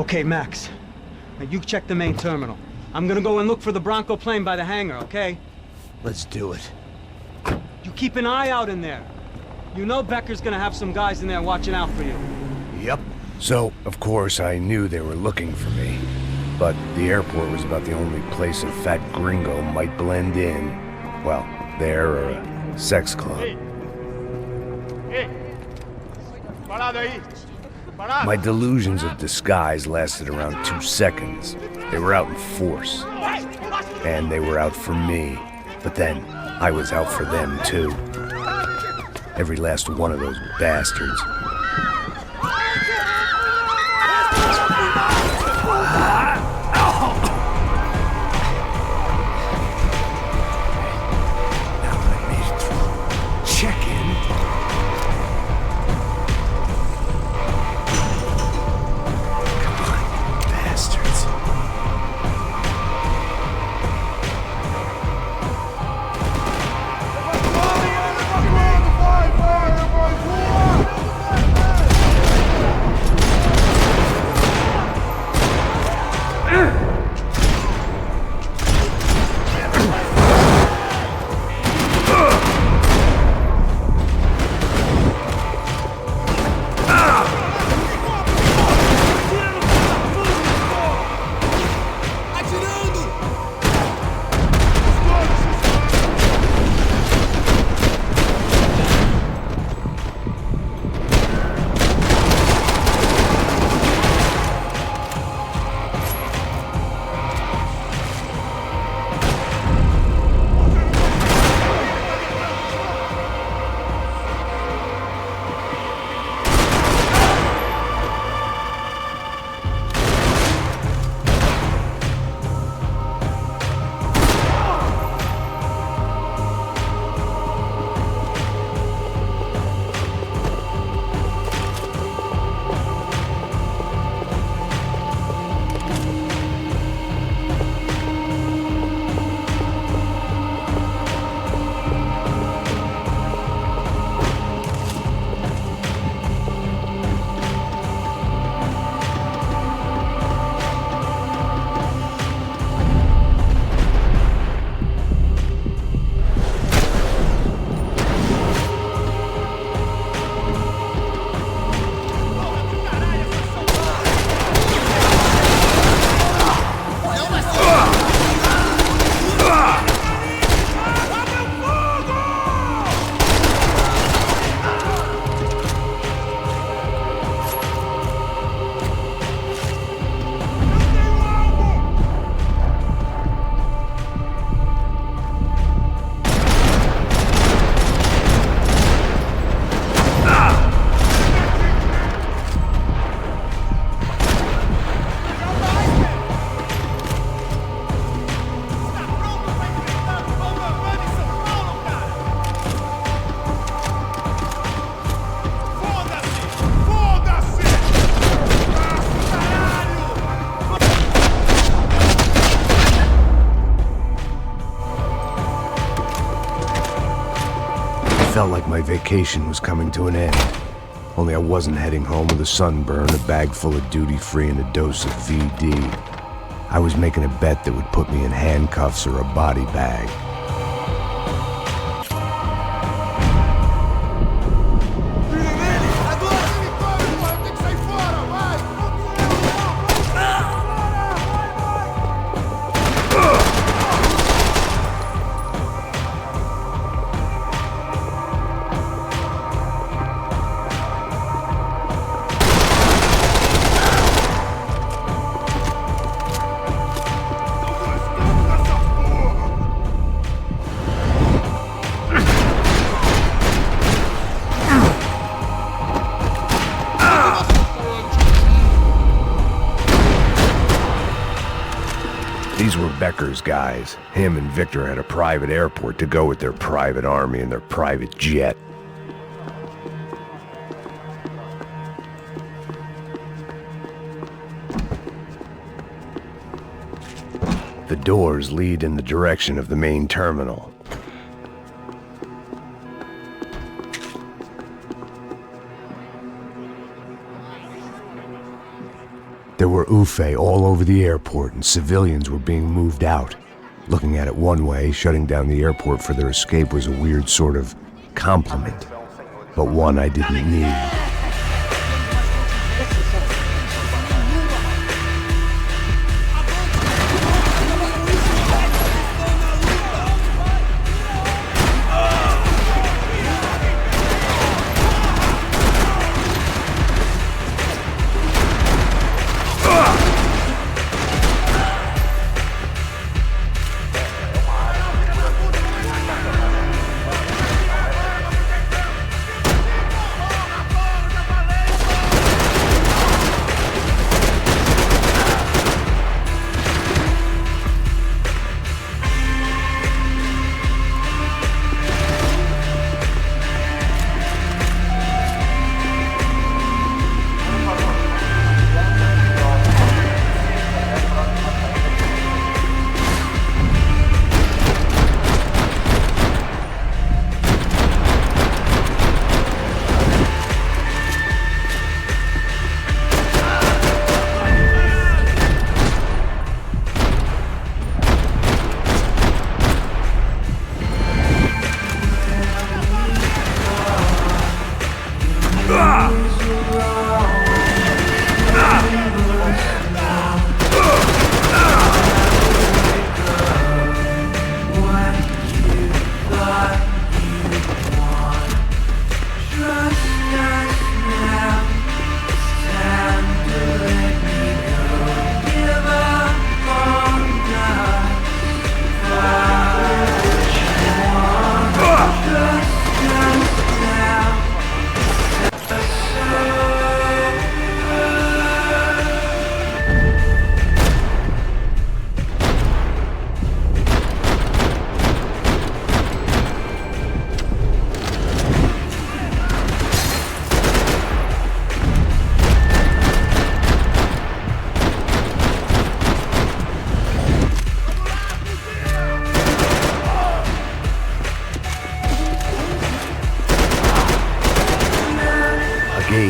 Okay, Max. Now you check the main terminal. I'm gonna go and look for the Bronco plane by the hangar, okay? Let's do it. You keep an eye out in there. You know Becker's gonna have some guys in there watching out for you. Yep. So, of course, I knew they were looking for me. But the airport was about the only place a fat gringo might blend in. Well, there or a sex club. My delusions of disguise lasted around 2 seconds. They were out in force. And they were out for me. But then, I was out for them too. Every last one of those bastards. Felt like my vacation was coming to an end. Only I wasn't heading home with a sunburn, a bag full of duty-free, and a dose of VD. I was making a bet that would put me in handcuffs or a body bag. These were Becker's guys. Him and Victor had a private airport to go with their private army and their private jet. The doors lead in the direction of the main terminal. There were Ufe all over the airport, and civilians were being moved out. Looking at it one way, shutting down the airport for their escape was a weird sort of compliment, but one I didn't need.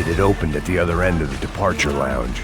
It opened at the other end of the departure lounge.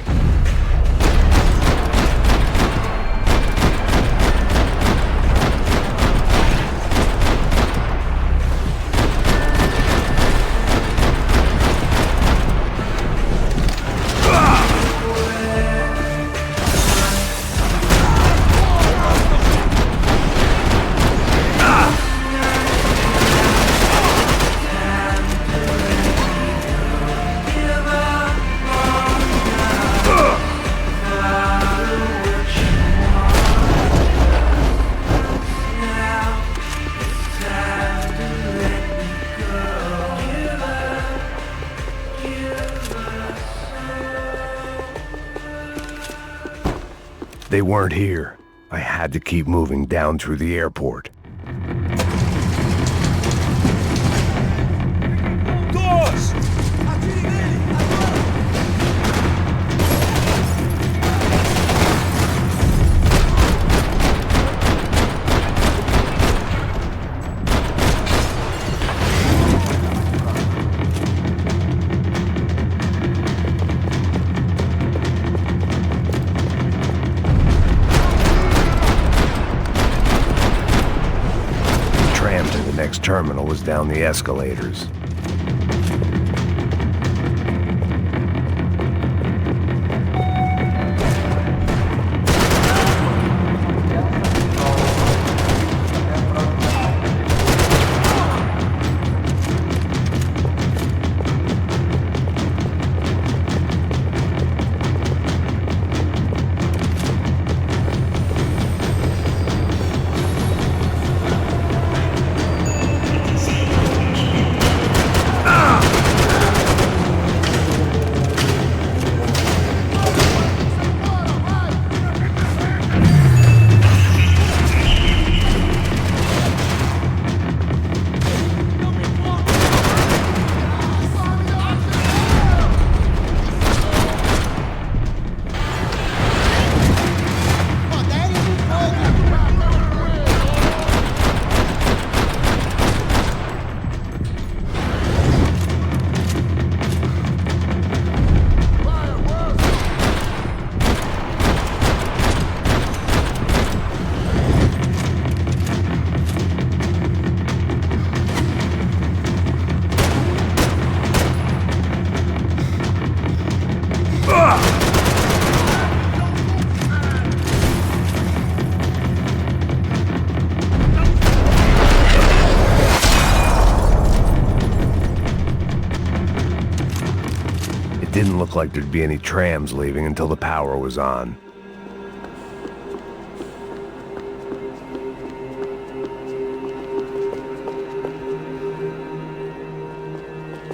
They weren't here. I had to keep moving down through the airport. Doors! Next terminal was down the escalators. didn't look like there'd be any trams leaving until the power was on.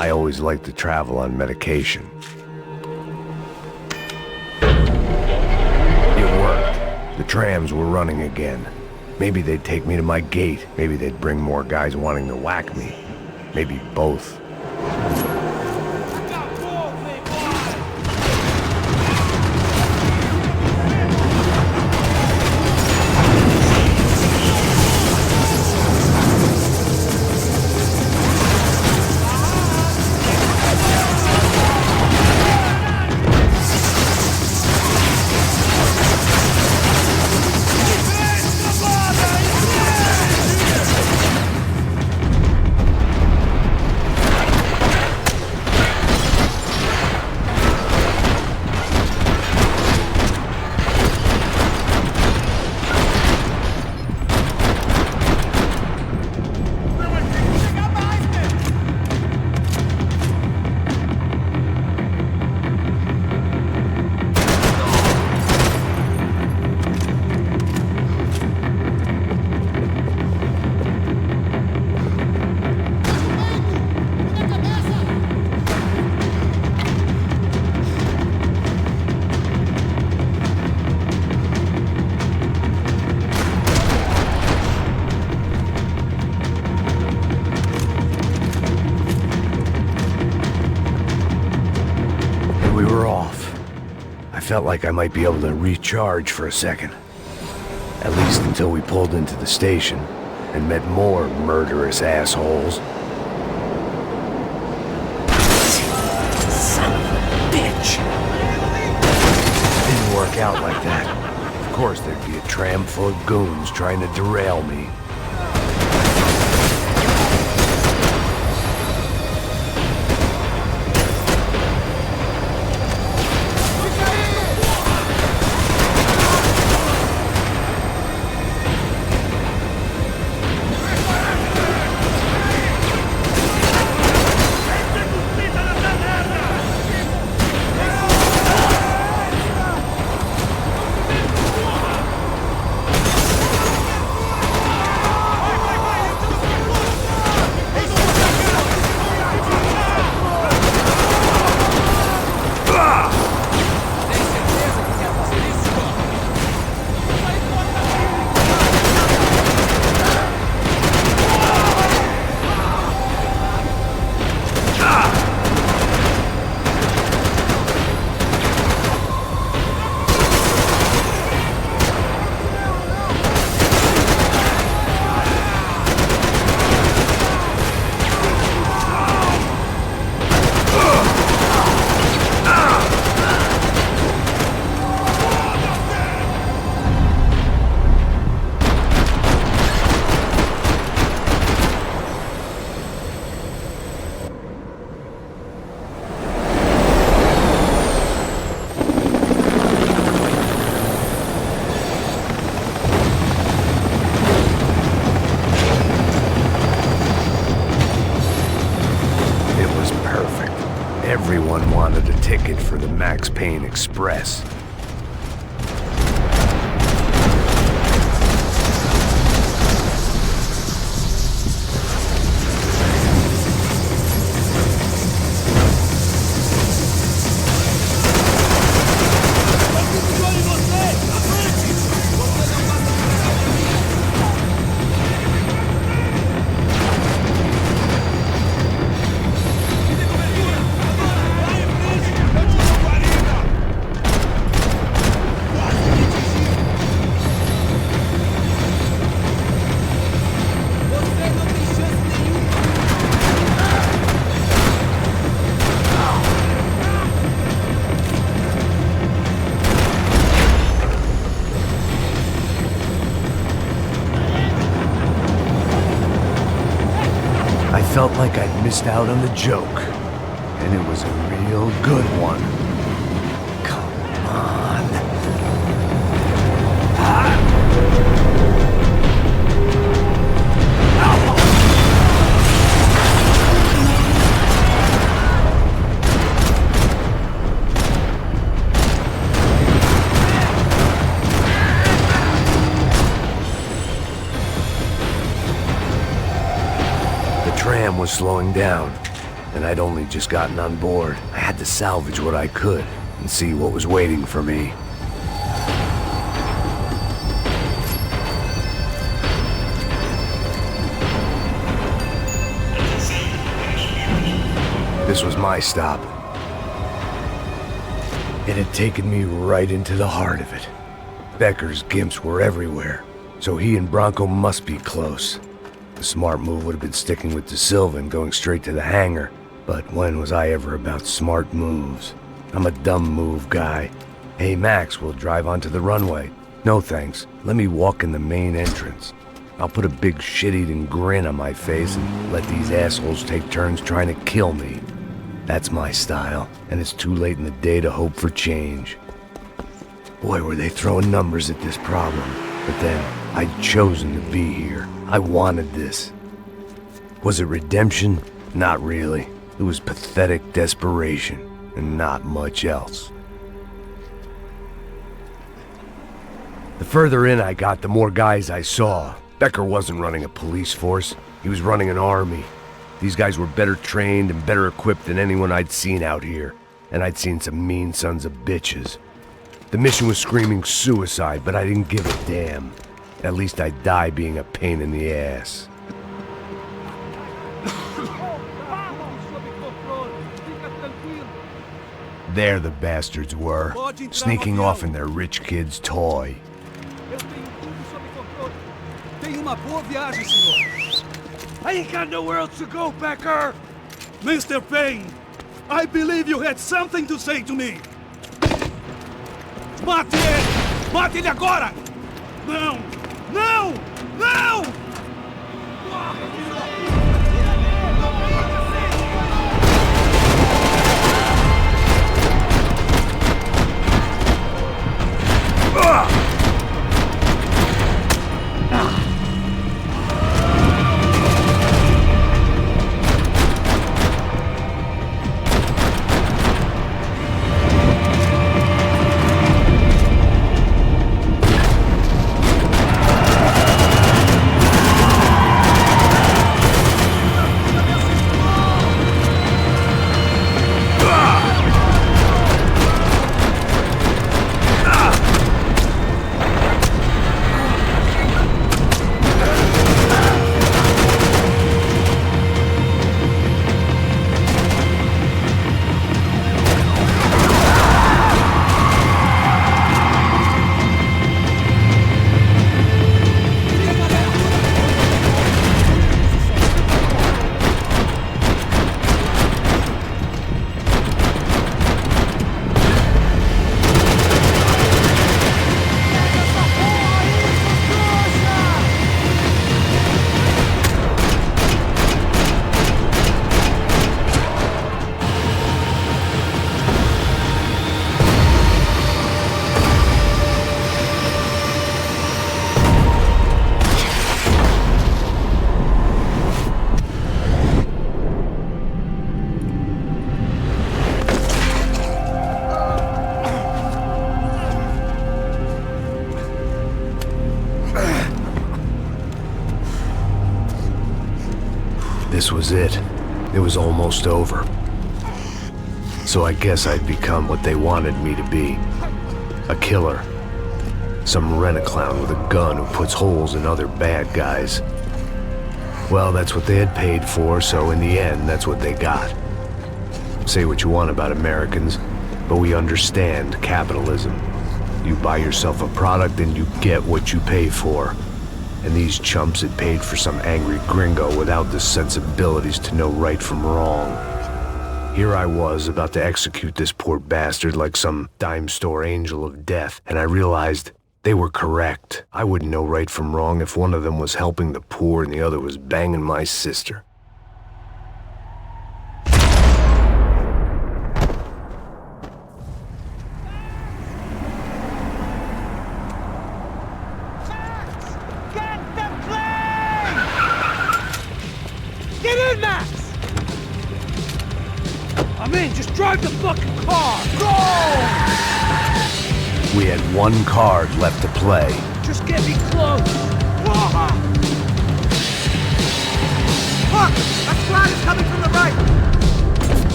I always liked to travel on medication. It worked. The trams were running again. Maybe they'd take me to my gate. Maybe they'd bring more guys wanting to whack me. Maybe both. Felt like I might be able to recharge for a second. At least until we pulled into the station and met more murderous assholes. Son of a bitch! Didn't work out like that. Of course there'd be a tram full of goons trying to derail me. Everyone wanted a ticket for the Payne Express. I felt like I'd missed out on the joke, and it was a real good one. Come on. tram was slowing down, and I'd only just gotten on board. I had to salvage what I could and see what was waiting for me. This was my stop. It had taken me right into the heart of it. Becker's gimps were everywhere, so he and Bronco must be close. The smart move would have been sticking with De Silva and going straight to the hangar, but when was I ever about smart moves? I'm a dumb move guy. Hey Max, we'll drive onto the runway. No thanks, let me walk in the main entrance. I'll put a big shit-eating grin on my face and let these assholes take turns trying to kill me. That's my style, and it's too late in the day to hope for change. Boy, were they throwing numbers at this problem. But then, I'd chosen to be here. I wanted this. Was it redemption? Not really. It was pathetic desperation, and not much else. The further in I got, the more guys I saw. Becker wasn't running a police force. He was running an army. These guys were better trained and better equipped than anyone I'd seen out here. And I'd seen some mean sons of bitches. The mission was screaming suicide, but I didn't give a damn. At least I'd die being a pain in the ass. There the bastards were, sneaking off in their rich kid's toy. I ain't got nowhere else to go, Becker! Mr. Payne, I believe you had something to say to me! Mate ele! Mate ele agora! Não! Não! Não! This was it. It was almost over. So I guess I'd become what they wanted me to be. A killer. Some rent-a-clown with a gun who puts holes in other bad guys. Well, that's what they had paid for, so in the end, that's what they got. Say what you want about Americans, but we understand capitalism. You buy yourself a product and you get what you pay for. And these chumps had paid for some angry gringo without the sensibilities to know right from wrong. Here I was, about to execute this poor bastard like some dime store angel of death, and I realized they were correct. I wouldn't know right from wrong if one of them was helping the poor and the other was banging my sister. I'm in, just drive the fucking car! Go! We had one card left to play. Just get me close! Fuck!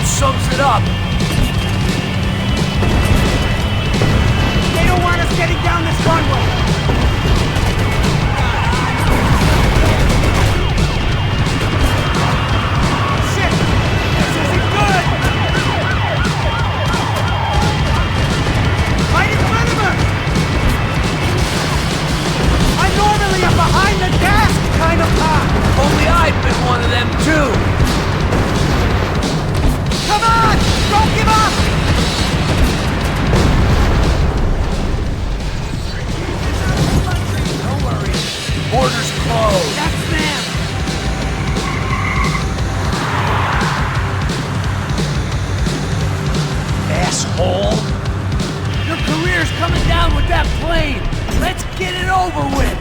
sums it up. They don't want us getting down this runway. Shit! This isn't good! Right in front of us! I'm normally a behind the desk kind of cop. Only I've been one of them too. Come on! Don't give up! Don't worry. Border's closed. That's them! Asshole. Your career's coming down with that plane. Let's get it over with.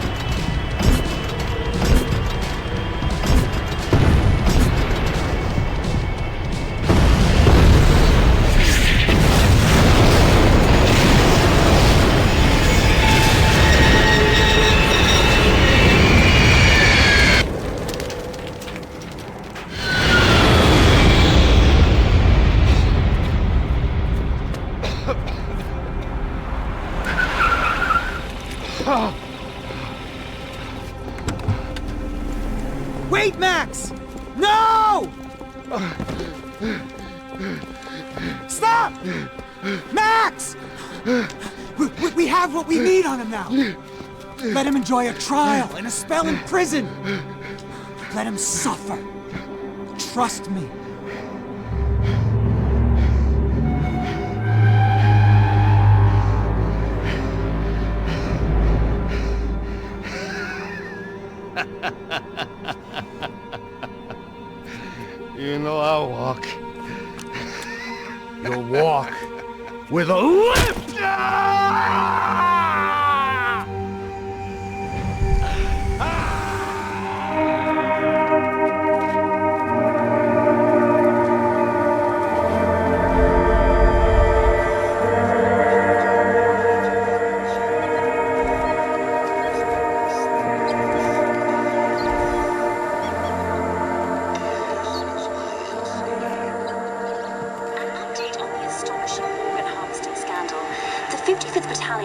Wait, Max! No! Stop! Max! We have what we need on him now. Let him enjoy a trial and a spell in prison. Let him suffer. Trust me. You know I'll walk. You'll walk with a lift!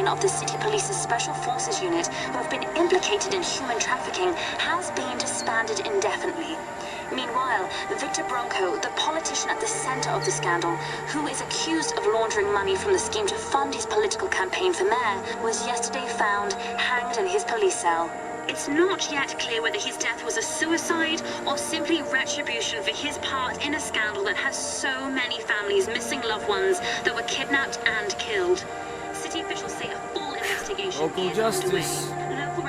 Of the City Police's Special Forces Unit, who have been implicated in human trafficking, has been disbanded indefinitely. Meanwhile, Victor Bronco, the politician at the center of the scandal, who is accused of laundering money from the scheme to fund his political campaign for mayor, was yesterday found hanged in his police cell. It's not yet clear whether his death was a suicide or simply retribution for his part in a scandal that has so many families missing loved ones that were kidnapped and killed. City officials say a full investigation Local is justice. underway. Local